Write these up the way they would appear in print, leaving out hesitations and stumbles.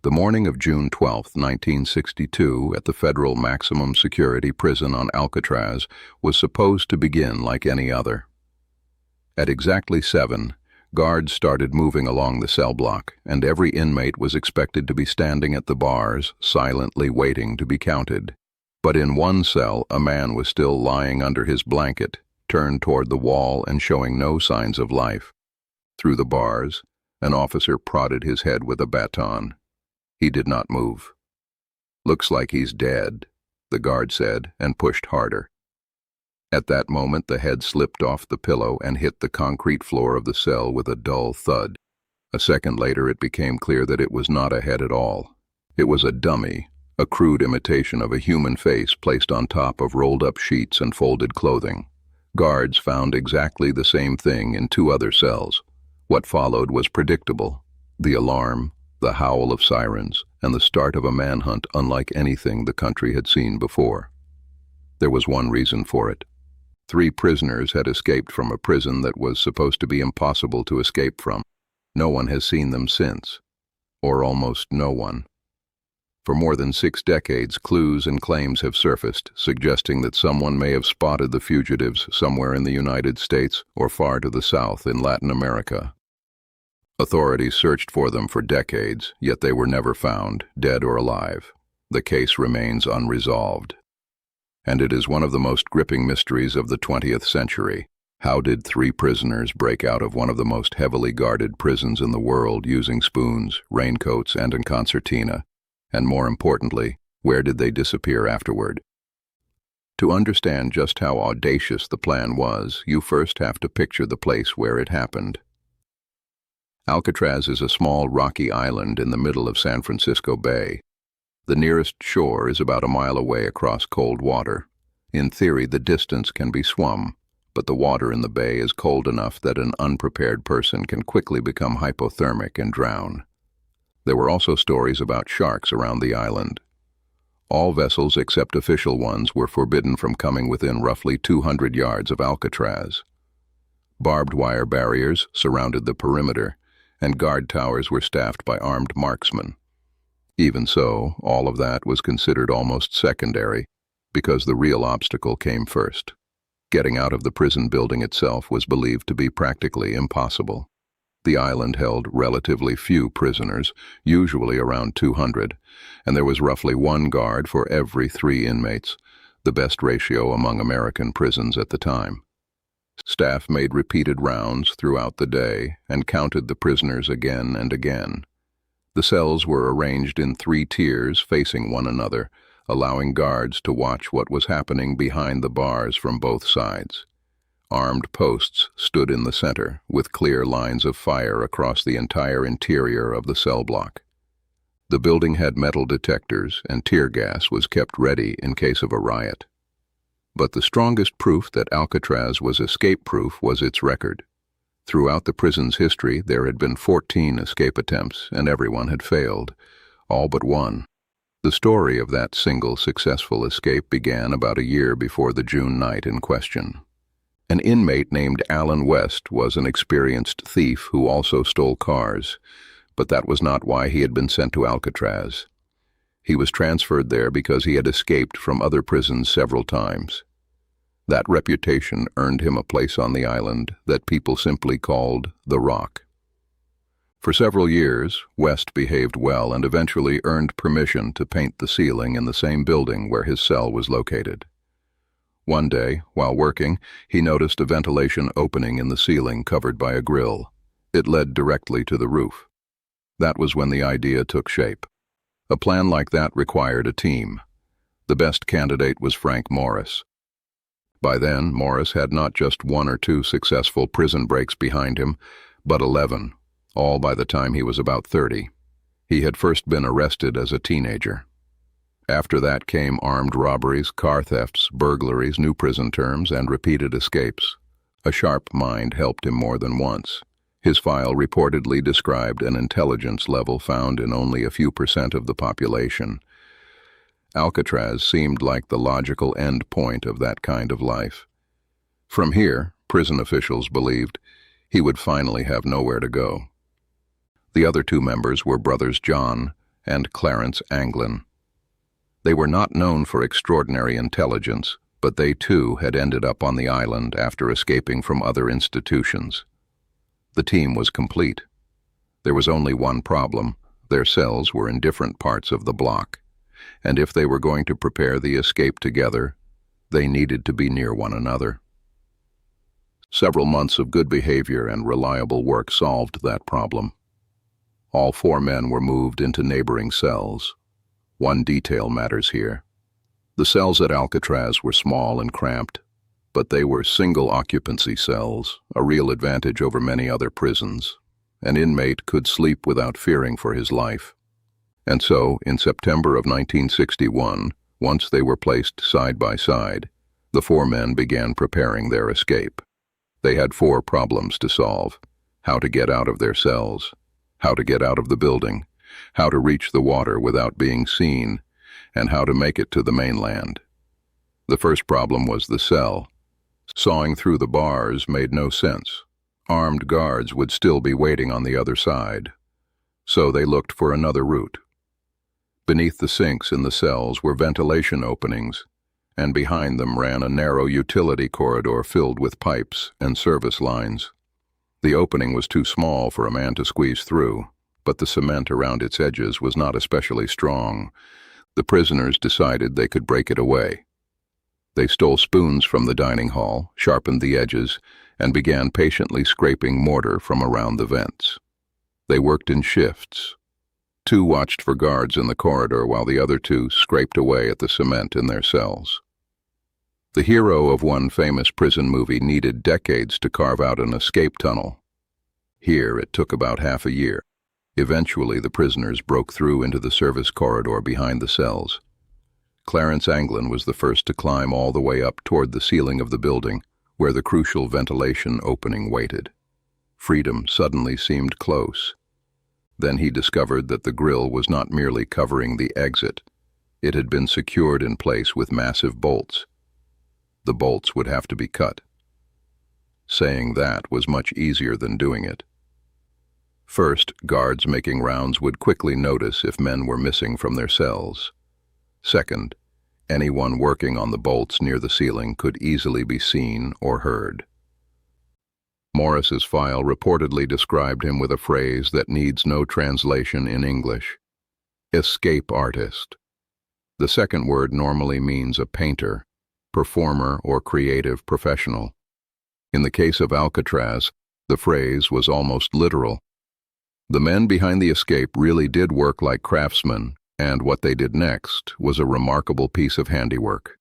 The morning of June 12, 1962, at the federal maximum security prison on Alcatraz was supposed to begin like any other. At exactly 7, guards started moving along the cell block, and every inmate was expected to be standing at the bars, silently waiting to be counted. But in one cell, a man was still lying under his blanket, turned toward the wall and showing no signs of life. Through the bars, an officer prodded his head with a baton. He did not move. "Looks like he's dead," the guard said, and pushed harder. At that moment, the head slipped off the pillow and hit the concrete floor of the cell with a dull thud. A second later, it became clear that it was not a head at all. It was a dummy, a crude imitation of a human face placed on top of rolled-up sheets and folded clothing. Guards found exactly the same thing in 2 other cells. What followed was predictable: the alarm, the howl of sirens, and the start of a manhunt unlike anything the country had seen before. There was one reason for it. 3 prisoners had escaped from a prison that was supposed to be impossible to escape from. No one has seen them since, or almost no one. For more than 6 decades, clues and claims have surfaced, suggesting that someone may have spotted the fugitives somewhere in the United States or far to the south in Latin America. Authorities searched for them for decades, yet they were never found, dead or alive. The case remains unresolved. And it is one of the most gripping mysteries of the 20th century. How did 3 prisoners break out of one of the most heavily guarded prisons in the world using spoons, raincoats, and a concertina? And more importantly, where did they disappear afterward? To understand just how audacious the plan was, you first have to picture the place where it happened. Alcatraz is a small rocky island in the middle of San Francisco Bay. The nearest shore is about a mile away across cold water. In theory, the distance can be swum, but the water in the bay is cold enough that an unprepared person can quickly become hypothermic and drown. There were also stories about sharks around the island. All vessels except official ones were forbidden from coming within roughly 200 yards of Alcatraz. Barbed wire barriers surrounded the perimeter, and guard towers were staffed by armed marksmen. Even so, all of that was considered almost secondary, because the real obstacle came first. Getting out of the prison building itself was believed to be practically impossible. The island held relatively few prisoners, usually around 200, and there was roughly 1 guard for every 3 inmates, the best ratio among American prisons at the time. Staff made repeated rounds throughout the day and counted the prisoners again and again. The cells were arranged in 3 tiers facing one another, allowing guards to watch what was happening behind the bars from both sides. Armed posts stood in the center, with clear lines of fire across the entire interior of the cell block. The building had metal detectors, and tear gas was kept ready in case of a riot. But the strongest proof that Alcatraz was escape-proof was its record. Throughout the prison's history, there had been 14 escape attempts, and everyone had failed, all but one. The story of that single successful escape began about a year before the June night in question. An inmate named Alan West was an experienced thief who also stole cars, but that was not why he had been sent to Alcatraz. He was transferred there because he had escaped from other prisons several times. That reputation earned him a place on the island that people simply called the Rock. For several years, West behaved well and eventually earned permission to paint the ceiling in the same building where his cell was located. One day, while working, he noticed a ventilation opening in the ceiling covered by a grill. It led directly to the roof. That was when the idea took shape. A plan like that required a team. The best candidate was Frank Morris. By then, Morris had not just 1 or 2 successful prison breaks behind him, but 11, all by the time he was about 30. He had first been arrested as a teenager. After that came armed robberies, car thefts, burglaries, new prison terms, and repeated escapes. A sharp mind helped him more than once. His file reportedly described an intelligence level found in only a few % of the population. Alcatraz seemed like the logical end point of that kind of life. From here, prison officials believed, he would finally have nowhere to go. The other 2 members were brothers John and Clarence Anglin. They were not known for extraordinary intelligence, but they too had ended up on the island after escaping from other institutions. The team was complete. There was only one problem. Their cells were in different parts of the block, and if they were going to prepare the escape together, they needed to be near one another. Several months of good behavior and reliable work solved that problem. All 4 men were moved into neighboring cells. One detail matters here. The cells at Alcatraz were small and cramped, but they were single-occupancy cells, a real advantage over many other prisons. An inmate could sleep without fearing for his life. And so, in September of 1961, once they were placed side by side, the 4 men began preparing their escape. They had 4 problems to solve: how to get out of their cells, how to get out of the building, how to reach the water without being seen, and how to make it to the mainland. The first problem was the cell. Sawing through the bars made no sense. Armed guards would still be waiting on the other side, so they looked for another route. Beneath the sinks in the cells were ventilation openings, and behind them ran a narrow utility corridor filled with pipes and service lines. The opening was too small for a man to squeeze through, but the cement around its edges was not especially strong. The prisoners decided they could break it away. They stole spoons from the dining hall, sharpened the edges, and began patiently scraping mortar from around the vents. They worked in shifts. 2 watched for guards in the corridor while the other 2 scraped away at the cement in their cells. The hero of one famous prison movie needed decades to carve out an escape tunnel. Here it took about half a year. Eventually the prisoners broke through into the service corridor behind the cells. Clarence Anglin was the first to climb all the way up toward the ceiling of the building, where the crucial ventilation opening waited. Freedom suddenly seemed close. Then he discovered that the grill was not merely covering the exit. It had been secured in place with massive bolts. The bolts would have to be cut. Saying that was much easier than doing it. First, guards making rounds would quickly notice if men were missing from their cells. Second, anyone working on the bolts near the ceiling could easily be seen or heard. Morris's file reportedly described him with a phrase that needs no translation in English: escape artist. The second word normally means a painter, performer, or creative professional. In the case of Alcatraz, the phrase was almost literal. The men behind the escape really did work like craftsmen, and what they did next was a remarkable piece of handiwork.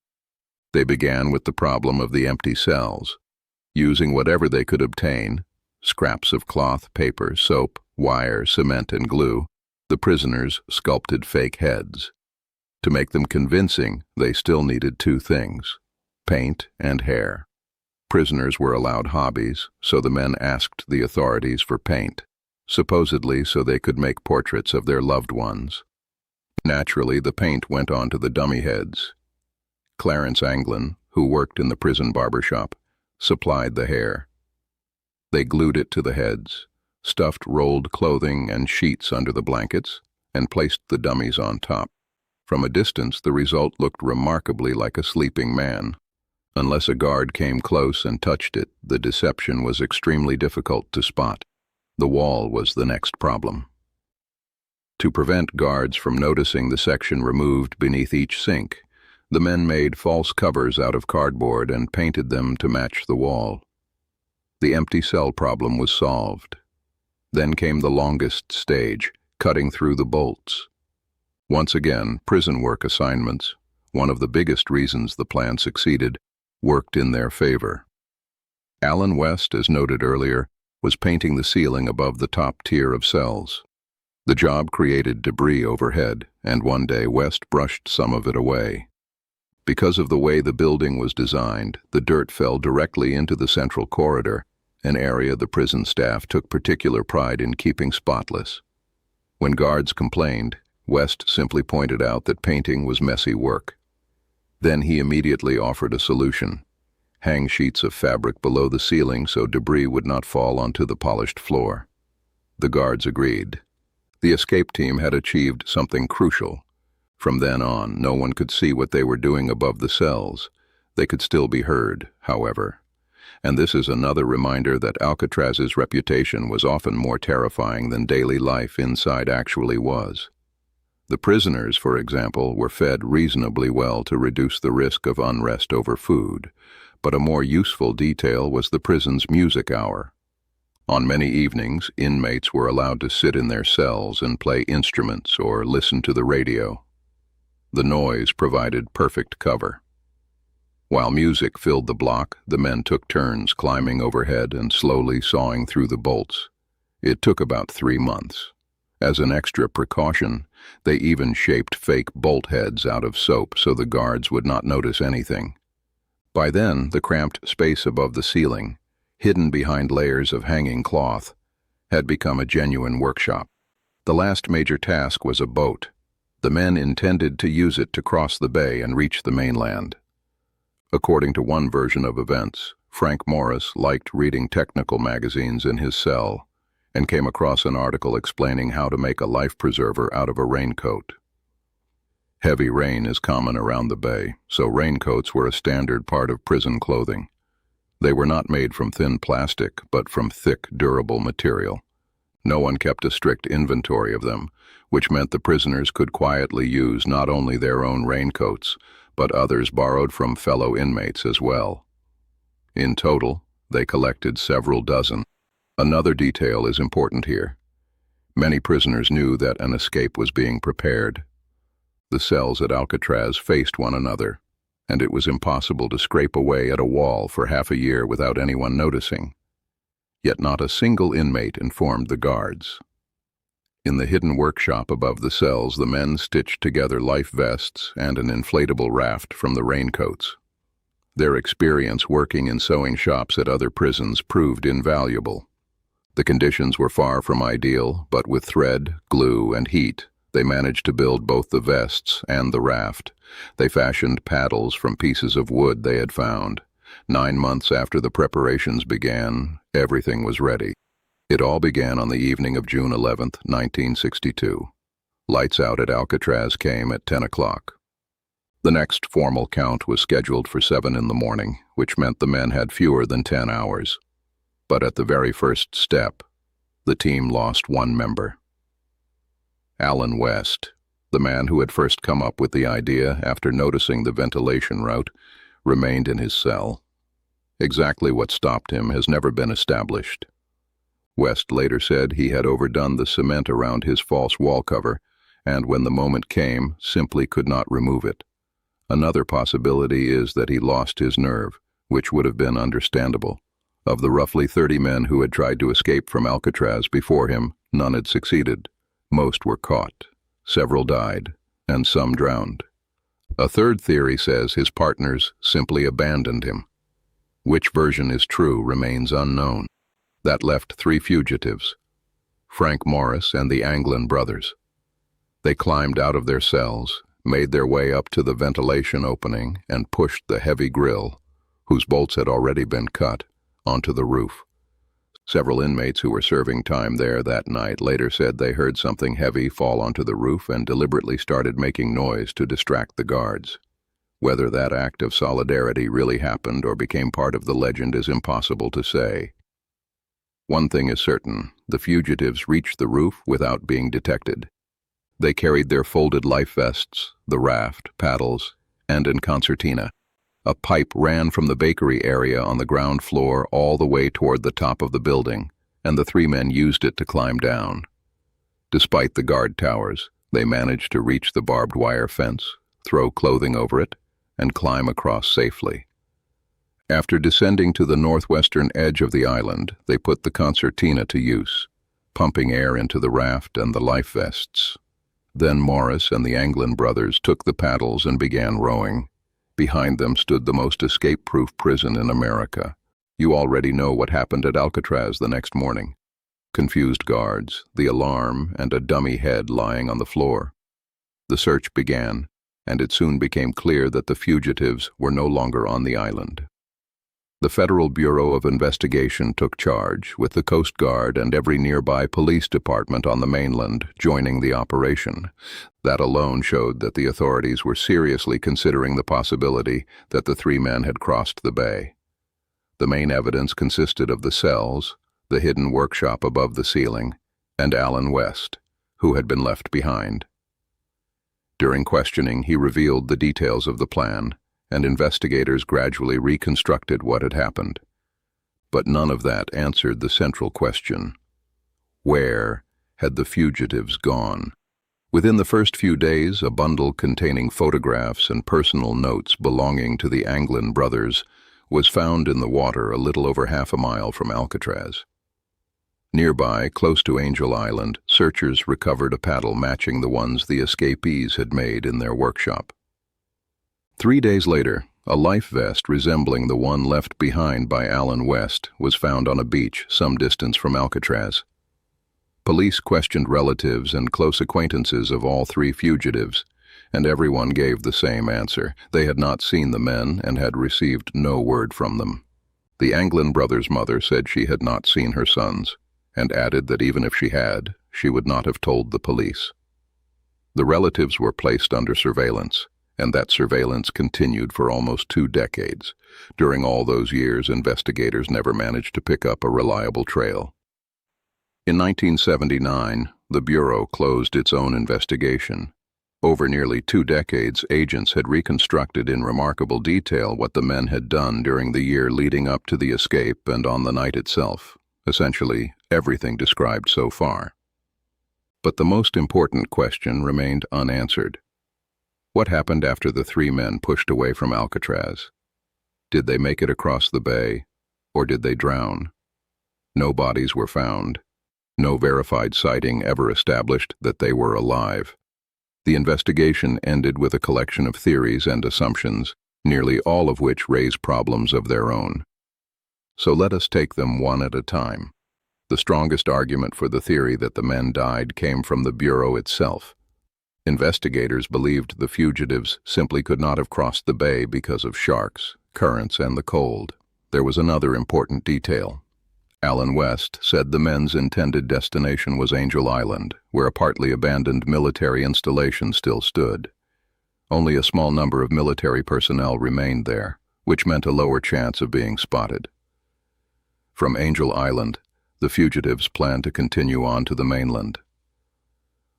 They began with the problem of the empty cells. Using whatever they could obtain, scraps of cloth, paper, soap, wire, cement, and glue, the prisoners sculpted fake heads. To make them convincing, they still needed 2 things: paint and hair. Prisoners were allowed hobbies, so the men asked the authorities for paint, supposedly so they could make portraits of their loved ones. Naturally, the paint went on to the dummy heads. Clarence Anglin, who worked in the prison barbershop, supplied the hair. They glued it to the heads, stuffed rolled clothing and sheets under the blankets, and placed the dummies on top. From a distance, the result looked remarkably like a sleeping man. Unless a guard came close and touched it, the deception was extremely difficult to spot. The wall was the next problem. To prevent guards from noticing the section removed beneath each sink, the men made false covers out of cardboard and painted them to match the wall. The empty cell problem was solved. Then came the longest stage, cutting through the bolts. Once again, prison work assignments, one of the biggest reasons the plan succeeded, worked in their favor. Alan West, as noted earlier, was painting the ceiling above the top tier of cells. The job created debris overhead, and one day West brushed some of it away. Because of the way the building was designed, the dirt fell directly into the central corridor, an area the prison staff took particular pride in keeping spotless. When guards complained, West simply pointed out that painting was messy work. Then he immediately offered a solution: hang sheets of fabric below the ceiling so debris would not fall onto the polished floor. The guards agreed. The escape team had achieved something crucial. From then on, no one could see what they were doing above the cells. They could still be heard, however. And this is another reminder that Alcatraz's reputation was often more terrifying than daily life inside actually was. The prisoners, for example, were fed reasonably well to reduce the risk of unrest over food, but a more useful detail was the prison's music hour. On many evenings, inmates were allowed to sit in their cells and play instruments or listen to the radio. The noise provided perfect cover. While music filled the block, the men took turns climbing overhead and slowly sawing through the bolts. It took about 3 months. As an extra precaution, they even shaped fake bolt heads out of soap so the guards would not notice anything. By then, the cramped space above the ceiling, hidden behind layers of hanging cloth, had become a genuine workshop. The last major task was a boat. The men intended to use it to cross the bay and reach the mainland. According to one version of events, Frank Morris liked reading technical magazines in his cell and came across an article explaining how to make a life preserver out of a raincoat. Heavy rain is common around the bay, so raincoats were a standard part of prison clothing. They were not made from thin plastic, but from thick, durable material. No one kept a strict inventory of them, which meant the prisoners could quietly use not only their own raincoats, but others borrowed from fellow inmates as well. In total, they collected several dozen. Another detail is important here. Many prisoners knew that an escape was being prepared. The cells at Alcatraz faced one another, and it was impossible to scrape away at a wall for half a year without anyone noticing. Yet not a single inmate informed the guards. In the hidden workshop above the cells, the men stitched together life vests and an inflatable raft from the raincoats. Their experience working in sewing shops at other prisons proved invaluable. The conditions were far from ideal, but with thread, glue, and heat, they managed to build both the vests and the raft. They fashioned paddles from pieces of wood they had found. 9 months after the preparations began, everything was ready. It all began on the evening of June 11, 1962. Lights out at Alcatraz came at 10 o'clock. The next formal count was scheduled for 7 in the morning, which meant the men had fewer than 10 hours. But at the very first step, the team lost one member. Alan West, the man who had first come up with the idea after noticing the ventilation route, remained in his cell. Exactly what stopped him has never been established. West later said he had overdone the cement around his false wall cover, and when the moment came, simply could not remove it. Another possibility is that he lost his nerve, which would have been understandable. Of the roughly 30 men who had tried to escape from Alcatraz before him, none had succeeded. Most were caught, several died, and some drowned. A third theory says his partners simply abandoned him. Which version is true remains unknown. That left 3 fugitives, Frank Morris and the Anglin brothers. They climbed out of their cells, made their way up to the ventilation opening, and pushed the heavy grill, whose bolts had already been cut, onto the roof. Several inmates who were serving time there that night later said they heard something heavy fall onto the roof and deliberately started making noise to distract the guards. Whether that act of solidarity really happened or became part of the legend is impossible to say. One thing is certain, the fugitives reached the roof without being detected. They carried their folded life vests, the raft, paddles, and a concertina. A pipe ran from the bakery area on the ground floor all the way toward the top of the building, and the 3 men used it to climb down. Despite the guard towers, they managed to reach the barbed wire fence, throw clothing over it, and climb across safely. After descending to the northwestern edge of the island, they put the concertina to use, pumping air into the raft and the life vests. Then Morris and the Anglin brothers took the paddles and began rowing. Behind them stood the most escape-proof prison in America. You already know what happened at Alcatraz the next morning. Confused guards, the alarm, and a dummy head lying on the floor. The search began, and it soon became clear that the fugitives were no longer on the island. The Federal Bureau of Investigation took charge, with the Coast Guard and every nearby police department on the mainland joining the operation. That alone showed that the authorities were seriously considering the possibility that the three men had crossed the bay. The main evidence consisted of the cells, the hidden workshop above the ceiling, and Alan West, who had been left behind. During questioning, he revealed the details of the plan, and investigators gradually reconstructed what had happened. But none of that answered the central question: where had the fugitives gone? Within the first few days, a bundle containing photographs and personal notes belonging to the Anglin brothers was found in the water a little over half a mile from Alcatraz. Nearby, close to Angel Island, searchers recovered a paddle matching the ones the escapees had made in their workshop. 3 days later, a life vest resembling the one left behind by Alan West was found on a beach some distance from Alcatraz. Police questioned relatives and close acquaintances of all three fugitives, and everyone gave the same answer. They had not seen the men and had received no word from them. The Anglin brothers' mother said she had not seen her sons, and added that even if she had, she would not have told the police. The relatives were placed under surveillance, and that surveillance continued for almost 2 decades. During all those years, investigators never managed to pick up a reliable trail. In 1979, the Bureau closed its own investigation. Over nearly 2 decades, agents had reconstructed in remarkable detail what the men had done during the year leading up to the escape and on the night itself. Essentially, everything described so far. But the most important question remained unanswered. What happened after the 3 men pushed away from Alcatraz? Did they make it across the bay, or did they drown? No bodies were found. No verified sighting ever established that they were alive. The investigation ended with a collection of theories and assumptions, nearly all of which raise problems of their own. So let us take them one at a time. The strongest argument for the theory that the men died came from the Bureau itself. Investigators believed the fugitives simply could not have crossed the bay because of sharks, currents, and the cold. There was another important detail. Alan West said the men's intended destination was Angel Island, where a partly abandoned military installation still stood. Only a small number of military personnel remained there, which meant a lower chance of being spotted. From Angel Island, the fugitives planned to continue on to the mainland.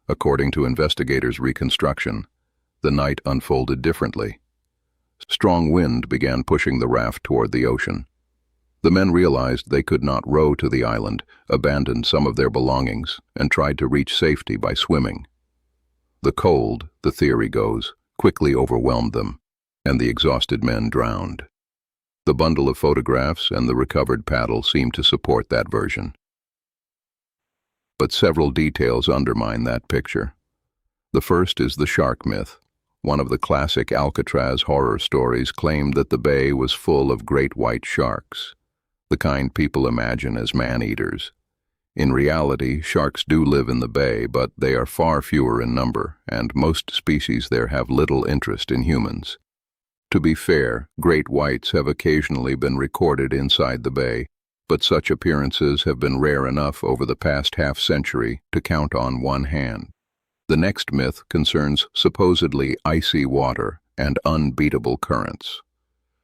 According to investigators' reconstruction, the night unfolded differently. Strong wind began pushing the raft toward the ocean. The men realized they could not row to the island, abandoned some of their belongings, and tried to reach safety by swimming. The cold, the theory goes, quickly overwhelmed them, and the exhausted men drowned. The bundle of photographs and the recovered paddle seem to support that version. But several details undermine that picture. The first is the shark myth. One of the classic Alcatraz horror stories claimed that the bay was full of great white sharks, the kind people imagine as man-eaters. In reality, sharks do live in the bay, but they are far fewer in number, and most species there have little interest in humans. To be fair, great whites have occasionally been recorded inside the bay, but such appearances have been rare enough over the past half-century to count on one hand. The next myth concerns supposedly icy water and unbeatable currents.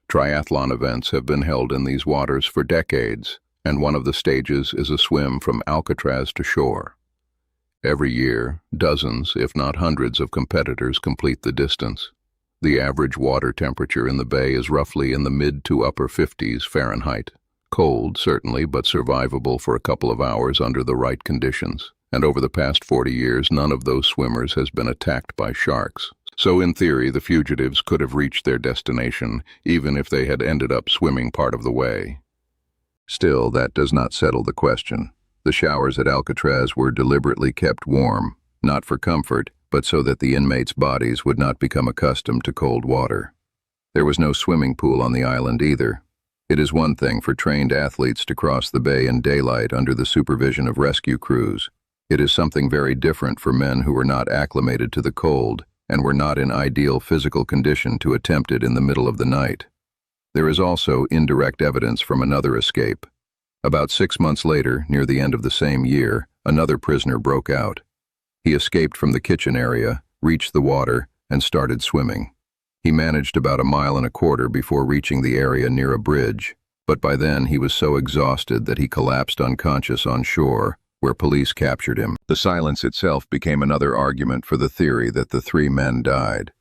Triathlon events have been held in these waters for decades, and one of the stages is a swim from Alcatraz to shore. Every year, dozens, if not hundreds, of competitors complete the distance. The average water temperature in the bay is roughly in the mid to upper 50s Fahrenheit. Cold, certainly, but survivable for a couple of hours under the right conditions. And over the past 40 years, none of those swimmers has been attacked by sharks. So in theory, the fugitives could have reached their destination, even if they had ended up swimming part of the way. Still, that does not settle the question. The showers at Alcatraz were deliberately kept warm, not for comfort, but so that the inmates' bodies would not become accustomed to cold water. There was no swimming pool on the island either. It is one thing for trained athletes to cross the bay in daylight under the supervision of rescue crews. It is something very different for men who were not acclimated to the cold and were not in ideal physical condition to attempt it in the middle of the night. There is also indirect evidence from another escape. About 6 months later, near the end of the same year, another prisoner broke out. He escaped from the kitchen area, reached the water, and started swimming. He managed about 1.25 miles before reaching the area near a bridge, but by then he was so exhausted that he collapsed unconscious on shore, where police captured him. The silence itself became another argument for the theory that the 3 men died.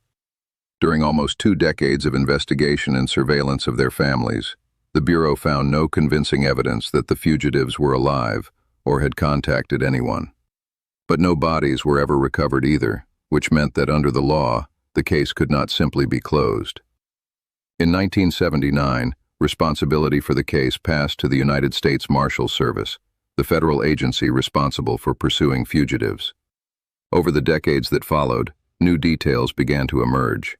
During almost 2 decades of investigation and surveillance of their families, the Bureau found no convincing evidence that the fugitives were alive or had contacted anyone. But no bodies were ever recovered either, which meant that under the law, the case could not simply be closed. In 1979, responsibility for the case passed to the United States Marshal Service, the federal agency responsible for pursuing fugitives. Over the decades that followed, new details began to emerge,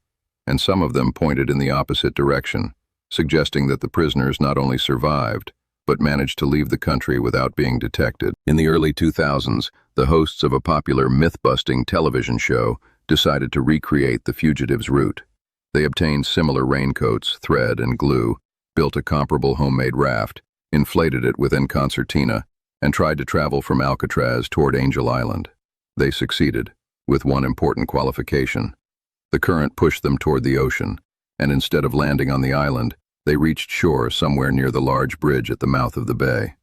and some of them pointed in the opposite direction, suggesting that the prisoners not only survived, but managed to leave the country without being detected. In the early 2000s, the hosts of a popular myth-busting television show decided to recreate the fugitives' route. They obtained similar raincoats, thread, and glue, built a comparable homemade raft, inflated it with concertina, and tried to travel from Alcatraz toward Angel Island. They succeeded, with one important qualification. The current pushed them toward the ocean, and instead of landing on the island, they reached shore somewhere near the large bridge at the mouth of the bay.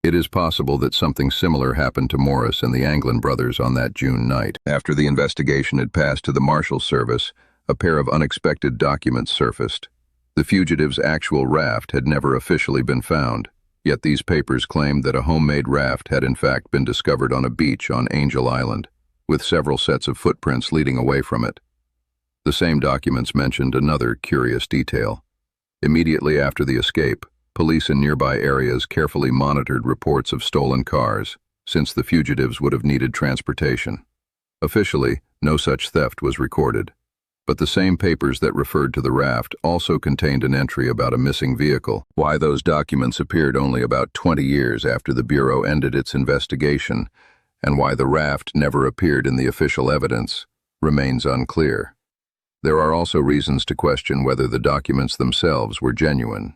It is possible that something similar happened to Morris and the Anglin brothers on that June night. After the investigation had passed to the Marshal Service, a pair of unexpected documents surfaced. The fugitives' actual raft had never officially been found, yet these papers claimed that a homemade raft had in fact been discovered on a beach on Angel Island, with several sets of footprints leading away from it. The same documents mentioned another curious detail. Immediately after the escape, police in nearby areas carefully monitored reports of stolen cars, since the fugitives would have needed transportation. Officially, no such theft was recorded, but the same papers that referred to the raft also contained an entry about a missing vehicle. Why those documents appeared only about 20 years after the Bureau ended its investigation, and why the raft never appeared in the official evidence, remains unclear. There are also reasons to question whether the documents themselves were genuine.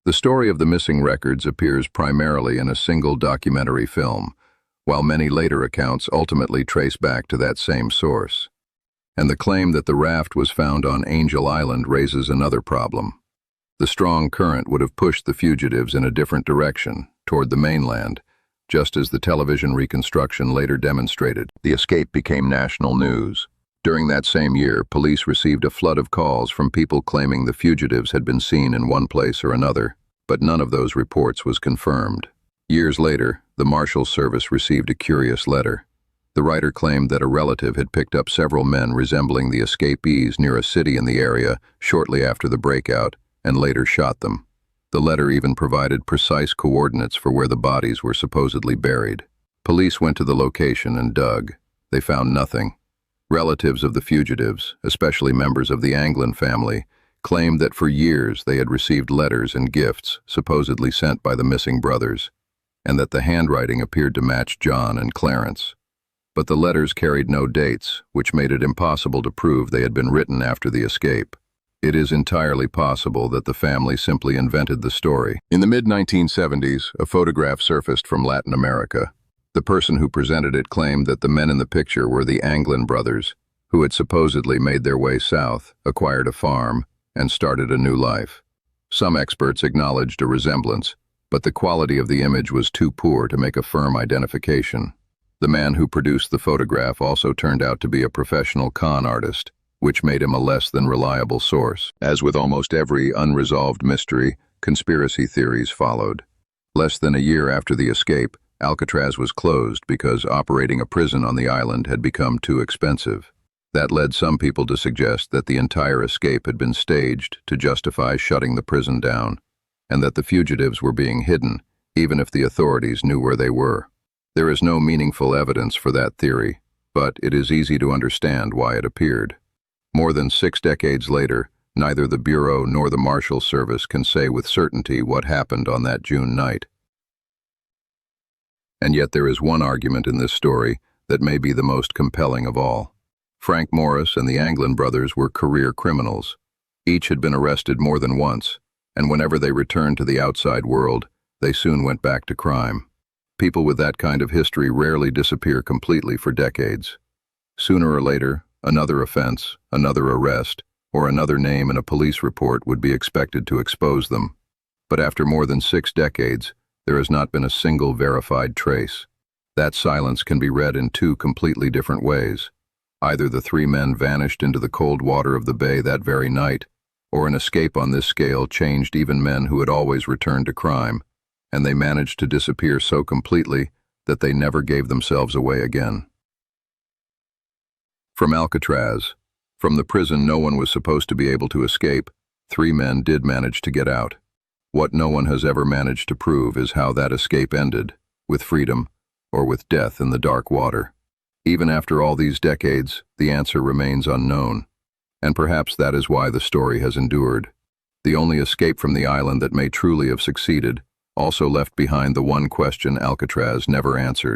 The story of the missing records appears primarily in a single documentary film, while many later accounts ultimately trace back to that same source. And the claim that the raft was found on Angel Island raises another problem. The strong current would have pushed the fugitives in a different direction, toward the mainland, just as the television reconstruction later demonstrated. The escape became national news. During that same year, police received a flood of calls from people claiming the fugitives had been seen in one place or another, but none of those reports was confirmed. Years later, the Marshal Service received a curious letter. The writer claimed that a relative had picked up several men resembling the escapees near a city in the area shortly after the breakout, and later shot them. The letter even provided precise coordinates for where the bodies were supposedly buried. Police went to the location and dug. They found nothing. Relatives of the fugitives, especially members of the Anglin family, claimed that for years they had received letters and gifts supposedly sent by the missing brothers, and that the handwriting appeared to match John and Clarence. But the letters carried no dates, which made it impossible to prove they had been written after the escape. It is entirely possible that the family simply invented the story. In the mid-1970s, a photograph surfaced from Latin America. The person who presented it claimed that the men in the picture were the Anglin brothers, who had supposedly made their way south, acquired a farm, and started a new life. Some experts acknowledged a resemblance, but the quality of the image was too poor to make a firm identification. The man who produced the photograph also turned out to be a professional con artist, which made him a less than reliable source. As with almost every unresolved mystery, conspiracy theories followed. Less than a year after the escape, Alcatraz was closed because operating a prison on the island had become too expensive. That led some people to suggest that the entire escape had been staged to justify shutting the prison down, and that the fugitives were being hidden, even if the authorities knew where they were. There is no meaningful evidence for that theory, but it is easy to understand why it appeared. More than 6 decades later, neither the Bureau nor the Marshal Service can say with certainty what happened on that June night. And yet there is one argument in this story that may be the most compelling of all. Frank Morris and the Anglin brothers were career criminals. Each had been arrested more than once, and whenever they returned to the outside world, they soon went back to crime. People with that kind of history rarely disappear completely for decades. Sooner or later, another offense, another arrest, or another name in a police report would be expected to expose them. But after more than 6 decades, there has not been a single verified trace. That silence can be read in 2 completely different ways. Either the 3 men vanished into the cold water of the bay that very night, or an escape on this scale changed even men who had always returned to crime, and they managed to disappear so completely that they never gave themselves away again. From Alcatraz, from the prison no one was supposed to be able to escape, 3 men did manage to get out. What no one has ever managed to prove is how that escape ended, with freedom or with death in the dark water. Even after all these decades, the answer remains unknown. And perhaps that is why the story has endured. The only escape from the island that may truly have succeeded also left behind the one question Alcatraz never answered.